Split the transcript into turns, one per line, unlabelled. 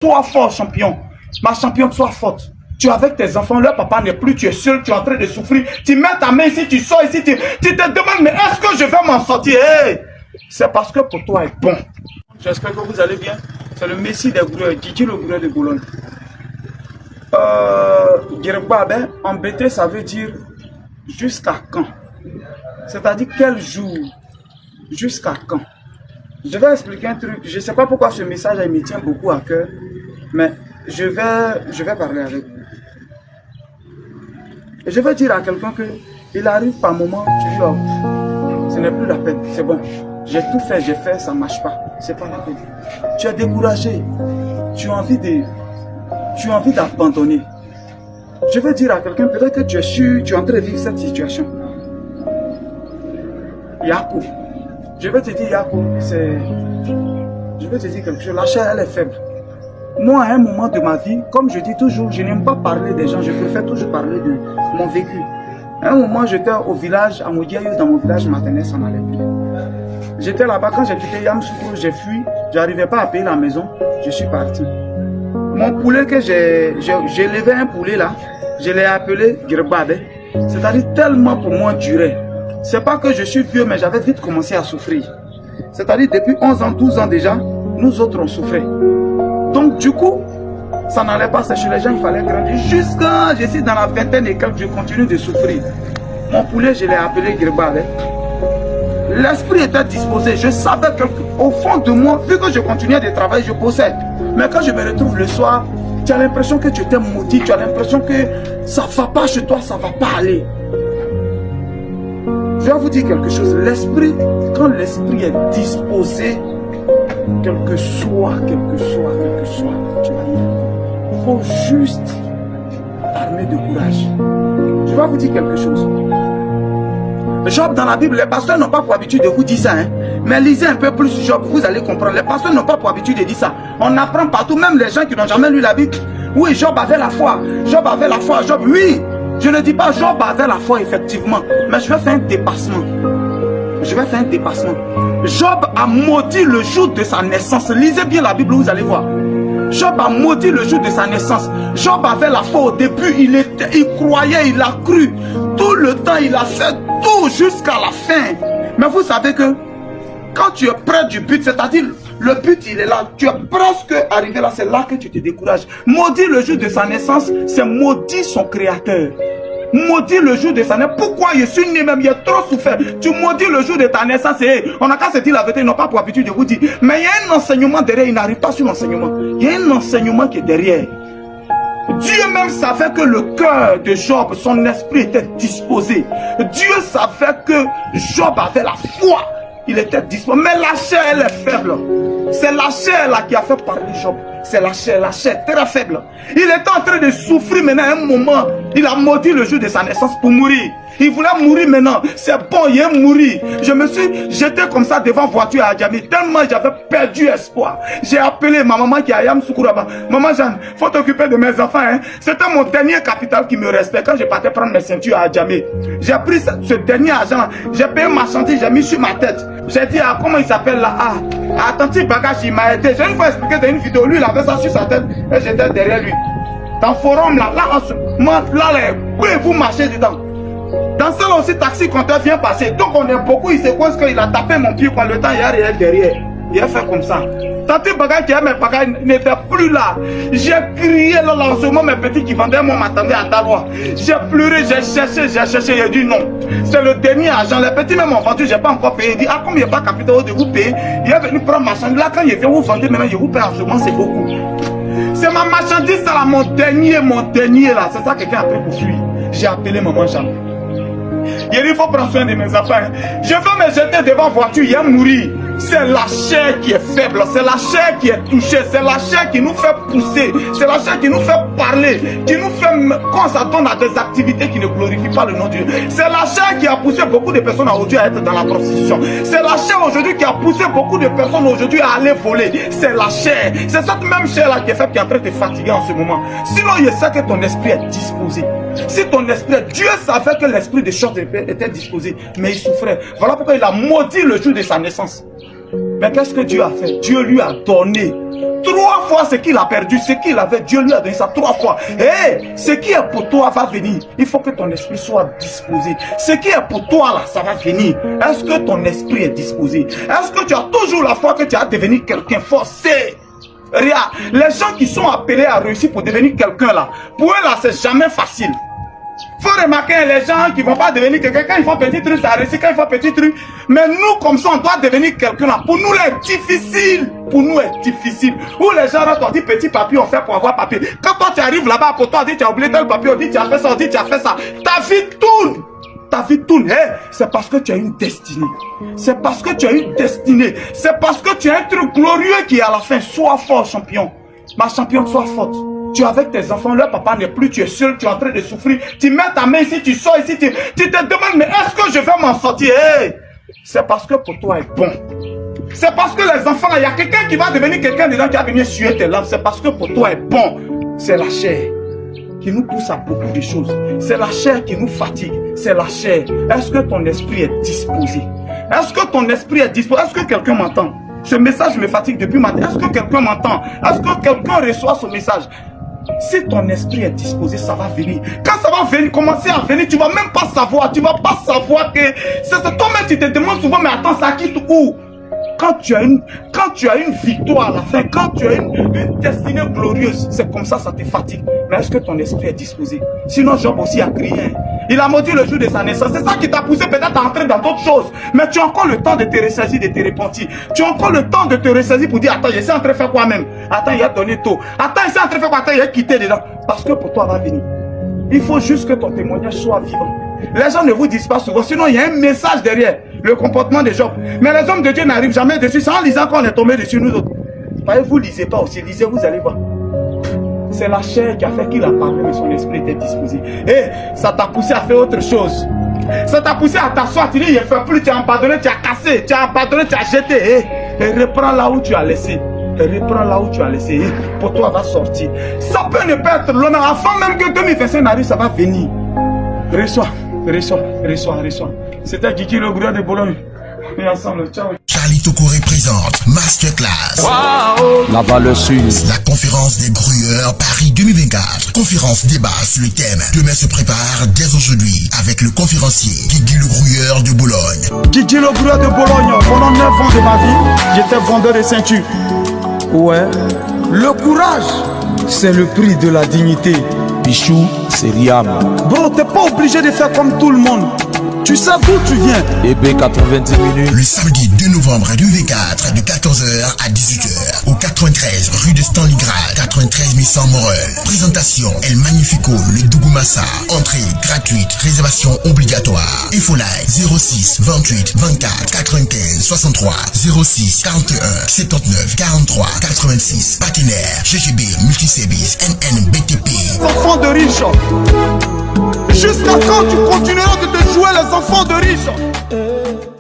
Sois fort, champion. Ma championne, sois forte. Tu es avec tes enfants, leur papa n'est plus, tu es seul, tu es en train de souffrir. Tu mets ta main ici, tu sors ici, tu te demandes, mais est-ce que je vais m'en sortir? Hey, c'est parce que pour toi est bon. J'espère que vous allez bien. C'est le Messie des goureurs, Didi le goureur de Boulogne. Guirbabe, en BT, ça veut dire jusqu'à quand? C'est-à-dire quel jour? Jusqu'à quand? Je vais expliquer un truc. Je ne sais pas pourquoi ce message il me tient beaucoup à cœur, mais je vais parler avec vous. Et je vais dire à quelqu'un que il arrive par moment, tu dis, oh, ce n'est plus la peine, c'est bon. J'ai tout fait, j'ai fait, ça ne marche pas. C'est pas la peine. Tu es découragé. Tu as envie d'abandonner. Je vais dire à quelqu'un, peut-être que tu es sûr, tu es en train de vivre cette situation. Yakou. Je vais te dire, Yakou, je vais te dire quelque chose. La chair, elle est faible. Moi, à un moment de ma vie, comme je dis toujours, je n'aime pas parler des gens, je préfère toujours parler de mon vécu. À un moment, j'étais au village, à Modiaïou, dans mon village maternel, ça n'allait plus. J'étais là-bas, quand j'ai quitté Yamsoukro, j'ai fui, je n'arrivais pas à payer la maison, je suis parti. Mon poulet que j'ai levé un poulet là, je l'ai appelé Girbabe. C'est-à-dire tellement pour moi durer. C'est pas que je suis vieux, mais j'avais vite commencé à souffrir. C'est-à-dire depuis 11 ans, 12 ans déjà, nous autres on souffrait. Donc du coup, ça n'allait pas, c'est chez les gens, il fallait grandir. Jusqu'à, je suis dans la vingtaine et quelques, je continue de souffrir. Mon poulet, je l'ai appelé Girbabe. L'esprit était disposé, je savais qu'au fond de moi, vu que je continuais de travailler, je possède. Mais quand je me retrouve le soir, tu as l'impression que tu t'es maudit, tu as l'impression que ça ne va pas chez toi, ça ne va pas aller. Je vais vous dire quelque chose, l'esprit, quand l'esprit est disposé, quel que soit, tu vas dire, il faut juste armer de courage. Je vais vous dire quelque chose. Job dans la Bible, les pasteurs n'ont pas pour habitude de vous dire ça, hein? Mais lisez un peu plus Job, vous allez comprendre. Les pasteurs n'ont pas pour habitude de dire ça. On apprend partout, même les gens qui n'ont jamais lu la Bible. Oui, Job avait la foi. Job avait la foi. Job, oui. Je ne dis pas Job avait la foi, effectivement. Mais je vais faire un dépassement. Job a maudit le jour de sa naissance. Lisez bien la Bible, vous allez voir. Job a maudit le jour de sa naissance. Job avait la foi au début, il croyait, il a cru. Tout le temps, il a fait tout jusqu'à la fin. Mais vous savez que quand tu es près du but, c'est-à-dire le but il est là, tu es presque arrivé là, c'est là que tu te décourages. Maudit le jour de sa naissance, c'est maudit son créateur. Maudit le jour de sa naissance. Pourquoi je suis né même, il a trop souffert. Tu maudis le jour de ta naissance et on n'a qu'à se dire la vérité, ils n'ont pas pour habitude de vous dire. Mais il y a un enseignement derrière, il n'arrive pas sur l'enseignement. Il y a un enseignement qui est derrière. Dieu même savait que le cœur de Job, son esprit était disposé. Dieu savait que Job avait la foi. Il était disposé. Mais la chair, elle est faible. C'est la chair là qui a fait parler Job. C'est la chair très faible. Il était en train de souffrir maintenant à un moment. Il a maudit le jour de sa naissance pour mourir. Il voulait mourir maintenant. C'est bon, il est mourir. Je me suis jeté comme ça devant voiture à Djamé. Tellement j'avais perdu espoir. J'ai appelé ma maman qui est à Yamsoukroaba. Maman Jeanne, faut t'occuper de mes enfants. Hein. C'était mon dernier capital qui me restait quand je partais prendre mes ceintures à Djamé. J'ai pris ce dernier argent. J'ai payé ma chantier, j'ai mis sur ma tête. J'ai dit, ah, comment il s'appelle là? Ah, attentif bagage, il m'a aidé. J'ai une fois expliqué dans une vidéo. Lui, il avait ça sur sa tête et j'étais derrière lui. Dans le forum là, vous marchez dedans. Dans celle aussi, taxi compteur vient passer. Donc on est beaucoup, il sait quoi, qu'il a tapé mon pied quand le temps il est derrière. Il a fait comme ça. Tantôt bagage qui a mes bagages n'était plus là. J'ai crié là, en ce moment, mes petits qui vendaient, moi m'attendaient à Dalois. J'ai pleuré, j'ai cherché, j'ai dit non. C'est le dernier argent. Les petits même ont vendu, j'ai pas encore payé. Il dit, ah, comme il n'y a pas capital de vous payer, il est venu prendre ma marchandise. Là, quand il vient vous vendre, maintenant, je vous paye en ce moment, c'est beaucoup. C'est ma marchandise, ça là, mon dernier là. C'est ça que quelqu'un a pris pour fuir. J'ai appelé maman Jean. Il dit, il faut prendre soin de mes enfants. Je vais me jeter devant la voiture, il va mourir. C'est la chair qui est faible, c'est la chair qui est touchée, c'est la chair qui nous fait pousser, c'est la chair qui nous fait parler, qui nous fait qu'on s'attend à des activités qui ne glorifient pas le nom de Dieu. C'est la chair qui a poussé beaucoup de personnes aujourd'hui à être dans la prostitution. C'est la chair aujourd'hui qui a poussé beaucoup de personnes aujourd'hui à aller voler. C'est la chair. C'est cette même chair là qui est faible, qui est en train de te fatiguer en ce moment. Sinon, je sais que ton esprit est disposé. Si ton esprit, Dieu savait que l'esprit de Job était disposé, mais il souffrait. Voilà pourquoi il a maudit le jour de sa naissance. Mais qu'est-ce que Dieu a fait? Dieu lui a donné 3 fois ce qu'il a perdu, ce qu'il avait, Dieu lui a donné ça 3 fois. Et ce qui est pour toi va venir. Il faut que ton esprit soit disposé. Ce qui est pour toi là, ça va venir. Est-ce que ton esprit est disposé? Est-ce que tu as toujours la foi que tu as devenir quelqu'un forcé? Regarde, les gens qui sont appelés à réussir pour devenir quelqu'un là, pour eux là, c'est jamais facile. Faut remarquer les gens qui vont pas devenir quelqu'un, quand ils font petit truc, ça réussit, quand ils font petit truc. Mais nous, comme ça, on doit devenir quelqu'un là. Pour nous, c'est difficile. Pour nous, c'est difficile. Où les gens là, t'ont dit petit papier, on fait pour avoir papier. Quand toi, tu arrives là-bas, pour toi, on dit tu as oublié tel papier, on dit tu as fait ça, on dit tu as fait ça. Ta vie tourne. Ta vie tourne. Hey, c'est parce que tu as une destinée. C'est parce que tu as une destinée. C'est parce que tu as un truc glorieux qui est à la fin. Sois fort, champion. Ma championne, sois forte. Tu es avec tes enfants, leur papa n'est plus, tu es seul, tu es en train de souffrir. Tu mets ta main ici, tu sors ici, tu te demandes, mais est-ce que je vais m'en sortir? Hey, c'est parce que pour toi est bon. C'est parce que les enfants, il y a quelqu'un qui va devenir quelqu'un dedans qui va venir suer tes larmes. C'est parce que pour toi est bon. C'est la chair qui nous pousse à beaucoup de choses. C'est la chair qui nous fatigue. C'est la chair. Est-ce que ton esprit est disposé? Est-ce que ton esprit est disposé? Est-ce que quelqu'un m'entend? Ce message me fatigue depuis matin. Est-ce que quelqu'un m'entend? Est-ce que quelqu'un reçoit ce message? Si ton esprit est disposé, ça va venir. Quand ça va venir, commencer à venir, tu vas même pas savoir. Tu vas pas savoir que c'est toi-même, tu te demandes souvent, mais attends, ça quitte où? Quand tu as une victoire à la fin, quand tu as une destinée glorieuse, c'est comme ça, ça te fatigue. Mais est-ce que ton esprit est disposé? Sinon, Job aussi a crié. Il a maudit le jour de sa naissance. C'est ça qui t'a poussé peut-être à entrer dans d'autres choses. Mais tu as encore le temps de te ressaisir, de te repentir. Tu as encore le temps de te ressaisir pour dire, attends, je suis en train de faire quoi même? Attends, il a donné tôt. Attends, il est en train de faire quoi? Attends, il a quitté dedans. Parce que pour toi, va venir. Il faut juste que ton témoignage soit vivant. Les gens ne vous disent pas souvent, sinon il y a un message derrière le comportement de Job. Mais les hommes de Dieu n'arrivent jamais dessus. C'est en lisant qu'on est tombé dessus, nous autres. Vous ne lisez pas aussi, lisez, vous allez voir. C'est la chair qui a fait qu'il a parlé, mais son esprit était disposé. Et ça t'a poussé à faire autre chose. Ça t'a poussé à t'asseoir, tu dis, il ne fait plus, tu as abandonné, tu as cassé, tu as abandonné, tu as jeté. Et reprends là où tu as laissé. Et reprends là où tu as laissé. Et pour toi, va sortir. Ça peut ne pas être long, mais avant même que 2025 n'arrive, ça va venir. Reçois. C'était Gigi le Grouilleur de Bologne. Et ensemble, ciao.
Charlie Tokoré présente Masterclass.
Wow. La valeur sûre.
La conférence des Grouilleurs Paris 2024. Conférence débat sur le thème. Demain se prépare dès aujourd'hui avec le conférencier Gigi le Grouilleur de Bologne.
Gigi le Grouilleur de Bologne. Pendant 9 ans de ma vie, j'étais vendeur de ceinture. Ouais. Le courage, c'est le prix de la dignité.
Bichou, c'est Riam.
Bro, t'es pas obligé de faire comme tout le monde. Tu sais d'où tu viens.
EB 90 minutes.
Le samedi 2 novembre 2024 de 14h à 18h au 93 rue de Stalingrad, 93 100 Morel. Présentation El Magnifico, le Dougoumassa. Entrée gratuite, réservation obligatoire. Infoline 06 28 24 95 63 06 41 79 43 86. Partenaire GGB Multiservice NNBTP.
Enfants de riches. Jusqu'à quand tu continueras de te jouer les enfants de riches?